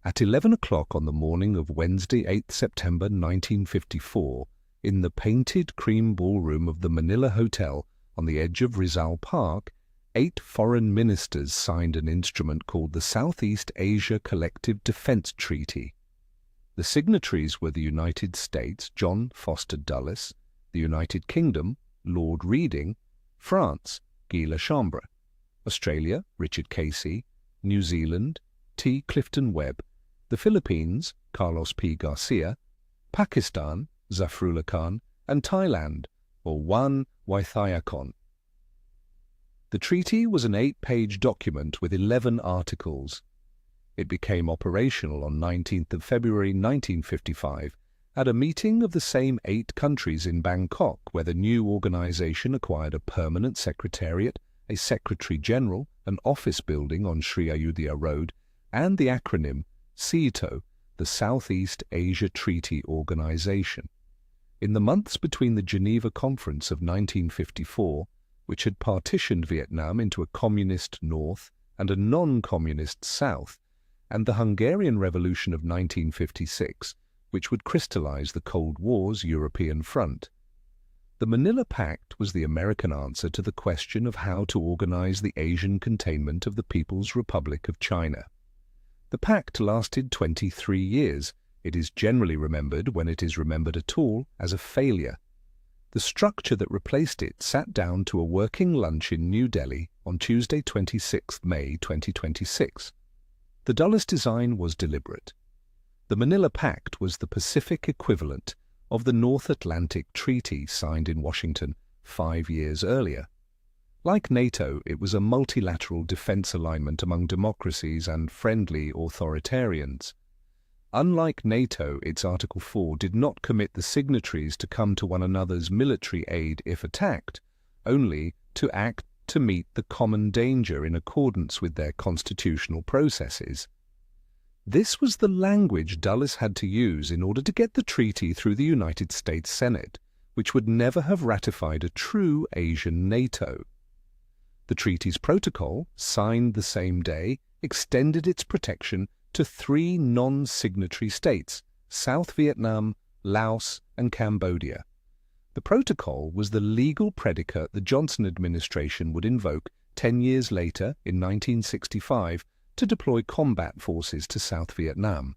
At 11 o'clock on the morning of Wednesday, 8th September 1954, in the painted cream ballroom of the Manila Hotel on the edge of Rizal Park, 8 foreign ministers signed an instrument called the Southeast Asia Collective Defense Treaty. The signatories were the United States, John Foster Dulles; the United Kingdom, Lord Reading; France, Guy Lachambre; Australia, Richard Casey; New Zealand, T. Clifton Webb; the Philippines, Carlos P. Garcia; Pakistan, Zafrullah Khan; and Thailand, or Wan Waithayakon. The treaty was an 8-page document with 11 articles. It became operational on 19th of February 1955 at a meeting of the same 8 countries in Bangkok, where the new organization acquired a permanent secretariat, a secretary-general, an office building on Sri Ayudhya Road, and the acronym SEATO, the Southeast Asia Treaty Organization. In the months between the Geneva Conference of 1954, which had partitioned Vietnam into a communist north and a non-communist south, and the Hungarian Revolution of 1956, which would crystallize the Cold War's European front, the Manila Pact was the American answer to the question of how to organize the Asian containment of the People's Republic of China. The pact lasted 23 years. It is generally remembered, when it is remembered at all, as a failure. The structure that replaced it sat down to a working lunch in New Delhi on Tuesday, 26 May 2026. The Dulles design was deliberate. The Manila Pact was the Pacific equivalent of the North Atlantic Treaty signed in Washington 5 years earlier. Like NATO, it was a multilateral defense alignment among democracies and friendly authoritarians. Unlike NATO, its Article 4 did not commit the signatories to come to one another's military aid if attacked, only to act to meet the common danger in accordance with their constitutional processes. This was the language Dulles had to use in order to get the treaty through the United States Senate, which would never have ratified a true Asian NATO. The treaty's protocol, signed the same day, extended its protection to 3 non-signatory states, South Vietnam, Laos, and Cambodia. The protocol was the legal predicate the Johnson administration would invoke 10 years later, in 1965, to deploy combat forces to South Vietnam.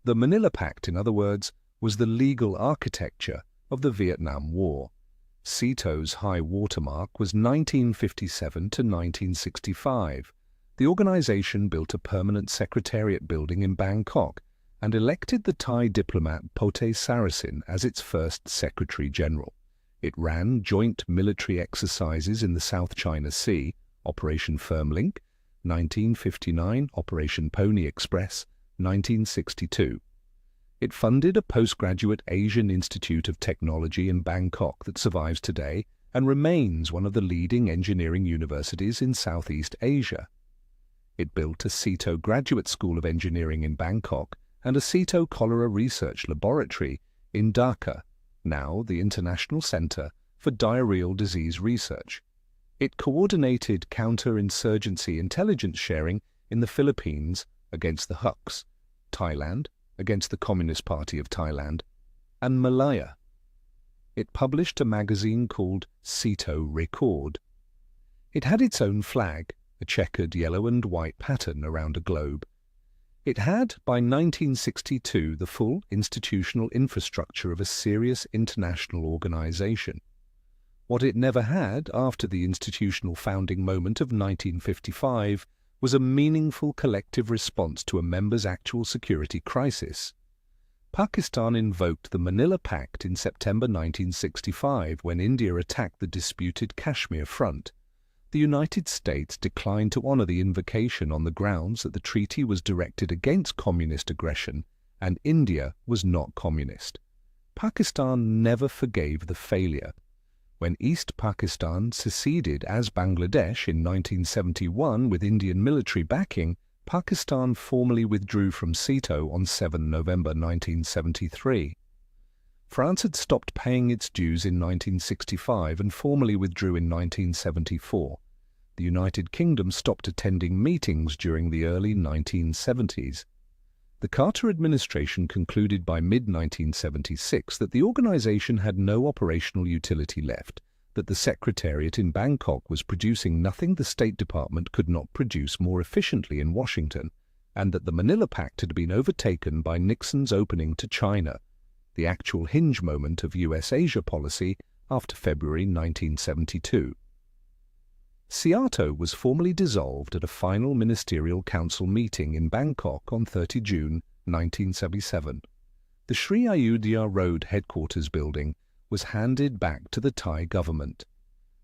The Manila Pact, in other words, was the legal architecture of the Vietnam War. SEATO's high watermark was 1957 to 1965. The organization built a permanent secretariat building in Bangkok and elected the Thai diplomat Pote Sarasin as its first Secretary-General. It ran joint military exercises in the South China Sea, Operation Firmlink, 1959, Operation Pony Express, 1962. It funded a postgraduate Asian Institute of Technology in Bangkok that survives today and remains one of the leading engineering universities in Southeast Asia. It built a SEATO Graduate School of Engineering in Bangkok and a SEATO Cholera Research Laboratory in Dhaka, now the International Center for Diarrheal Disease Research. It coordinated counter-insurgency intelligence sharing in the Philippines against the Huks, Thailand against the Communist Party of Thailand, and Malaya. It published a magazine called SEATO Record. It had its own flag, a checkered yellow and white pattern around a globe. It had, by 1962, the full institutional infrastructure of a serious international organization. What it never had after the institutional founding moment of 1955 was a meaningful collective response to a member's actual security crisis. Pakistan invoked the Manila Pact in September 1965 when India attacked the disputed Kashmir front. The United States declined to honor the invocation on the grounds that the treaty was directed against communist aggression and India was not communist. Pakistan never forgave the failure. When East Pakistan seceded as Bangladesh in 1971 with Indian military backing, Pakistan formally withdrew from SEATO on 7 November 1973. France had stopped paying its dues in 1965 and formally withdrew in 1974. The United Kingdom stopped attending meetings during the early 1970s. The Carter administration concluded by mid-1976 that the organization had no operational utility left, that the secretariat in Bangkok was producing nothing the State Department could not produce more efficiently in Washington, and that the Manila Pact had been overtaken by Nixon's opening to China, the actual hinge moment of US-Asia policy after February 1972. SEATO was formally dissolved at a final ministerial council meeting in Bangkok on 30 June 1977. The Sri Ayudhya Road headquarters building was handed back to the Thai government.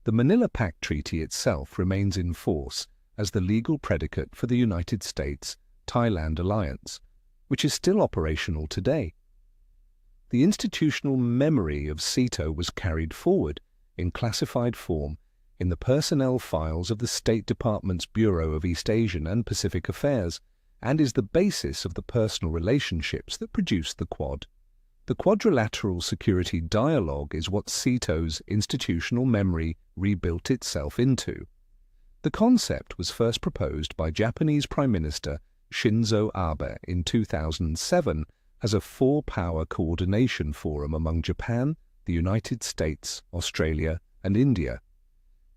The Manila Pact Treaty itself remains in force as the legal predicate for the United States-Thailand alliance, which is still operational today. The institutional memory of SEATO was carried forward in classified form in the personnel files of the State Department's Bureau of East Asian and Pacific Affairs, and is the basis of the personal relationships that produced the Quad. The quadrilateral security dialogue is what SEATO's institutional memory rebuilt itself into. The concept was first proposed by Japanese Prime Minister Shinzo Abe in 2007 as a four-power coordination forum among Japan, the United States, Australia, and India.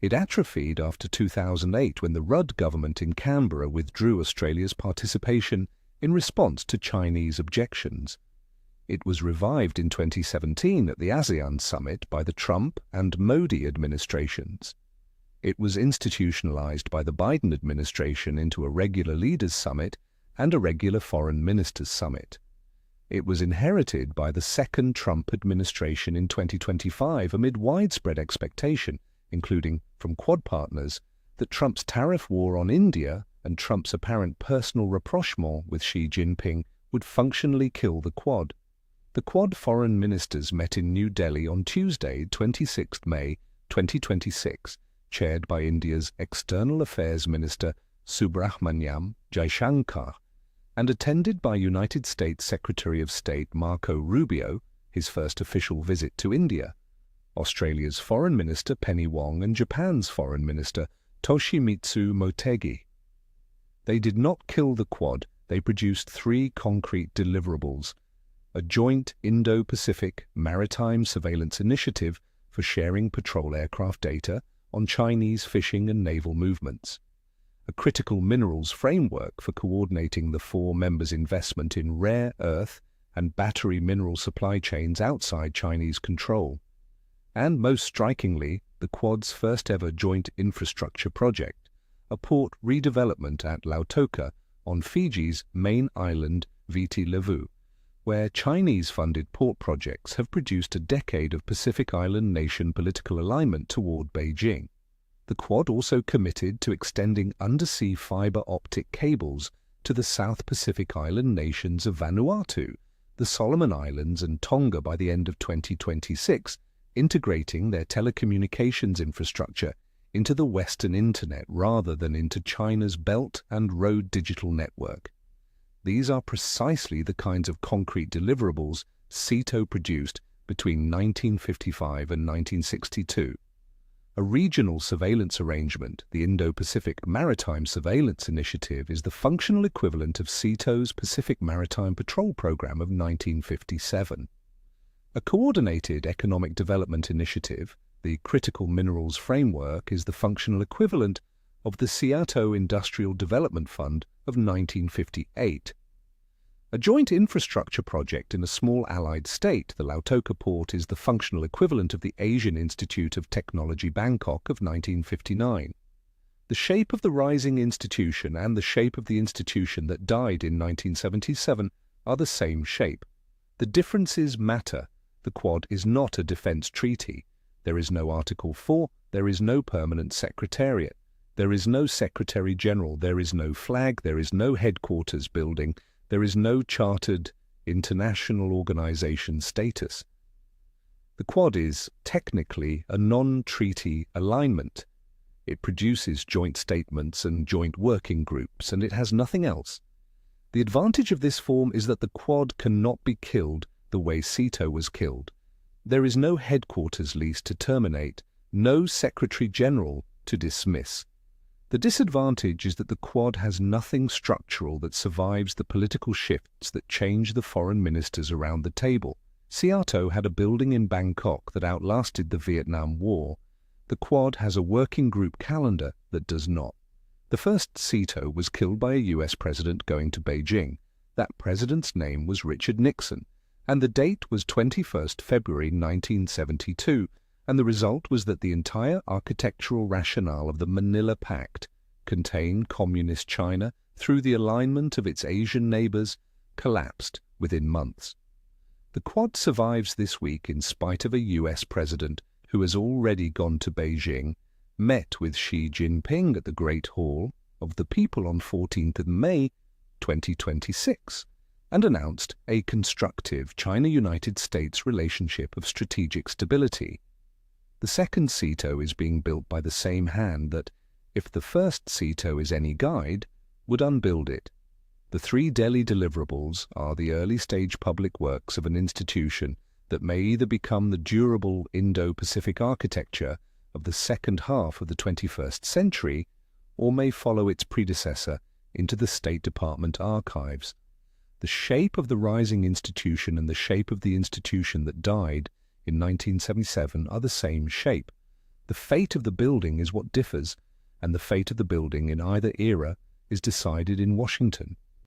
It atrophied after 2008 when the Rudd government in Canberra withdrew Australia's participation in response to Chinese objections. It was revived in 2017 at the ASEAN summit by the Trump and Modi administrations. It was institutionalized by the Biden administration into a regular leaders summit and a regular foreign ministers summit. It was inherited by the second Trump administration in 2025 amid widespread expectation, including from Quad partners, that Trump's tariff war on India and Trump's apparent personal rapprochement with Xi Jinping would functionally kill the Quad. The Quad foreign ministers met in New Delhi on Tuesday, 26 May 2026, chaired by India's External Affairs Minister Subrahmanyam Jaishankar, and attended by United States Secretary of State Marco Rubio, his first official visit to India, Australia's Foreign Minister Penny Wong, and Japan's Foreign Minister Toshimitsu Motegi. They did not kill the Quad, they produced three concrete deliverables: a joint Indo-Pacific maritime surveillance initiative for sharing patrol aircraft data on Chinese fishing and naval movements, a critical minerals framework for coordinating the four members' investment in rare earth and battery mineral supply chains outside Chinese control, and most strikingly, the Quad's first-ever joint infrastructure project, a port redevelopment at Lautoka on Fiji's main island Viti Levu, where Chinese-funded port projects have produced a decade of Pacific Island nation political alignment toward Beijing. The Quad also committed to extending undersea fiber optic cables to the South Pacific Island nations of Vanuatu, the Solomon Islands, and Tonga by the end of 2026, integrating their telecommunications infrastructure into the Western Internet rather than into China's Belt and Road digital network. These are precisely the kinds of concrete deliverables SEATO produced between 1955 and 1962. A regional surveillance arrangement, the Indo-Pacific Maritime Surveillance Initiative, is the functional equivalent of SEATO's Pacific Maritime Patrol Program of 1957. A coordinated economic development initiative, the Critical Minerals Framework, is the functional equivalent of the SEATO Industrial Development Fund of 1958. A joint infrastructure project in a small allied state, the Lautoka port, is the functional equivalent of the Asian Institute of Technology Bangkok of 1959. The shape of the rising institution and the shape of the institution that died in 1977 are the same shape. The differences matter. The Quad is not a defense treaty. There is no Article 4, there is no permanent secretariat, there is no Secretary General, there is no flag, there is no headquarters building, there is no chartered international organization status. The Quad is technically a non-treaty alignment. It produces joint statements and joint working groups, and it has nothing else. The advantage of this form is that the Quad cannot be killed the way SEATO was killed. There is no headquarters lease to terminate, no Secretary General to dismiss. The The disadvantage is that the Quad has nothing structural that survives the political shifts that change the foreign ministers around the table. SEATO had a building in Bangkok that outlasted the Vietnam War. The Quad has a working group calendar that does not. The first SEATO was killed by a US president going to Beijing. That president's name was Richard Nixon, and the date was 21st February 1972, and the result was that the entire architectural rationale of the Manila Pact, contained Communist China through the alignment of its Asian neighbors, collapsed within months. The Quad survives this week in spite of a US president who has already gone to Beijing, met with Xi Jinping at the Great Hall of the People on 14th of May 2026, and announced a constructive China-United States relationship of strategic stability. The second SEATO is being built by the same hand that, if the first SEATO is any guide, would unbuild it. The 3 Delhi deliverables are the early-stage public works of an institution that may either become the durable Indo-Pacific architecture of the second half of the 21st century, or may follow its predecessor into the State Department archives. The shape of the rising institution and the shape of the institution that died in 1977 are the same shape. The fate of the building is what differs, and the fate of the building in either era is decided in Washington.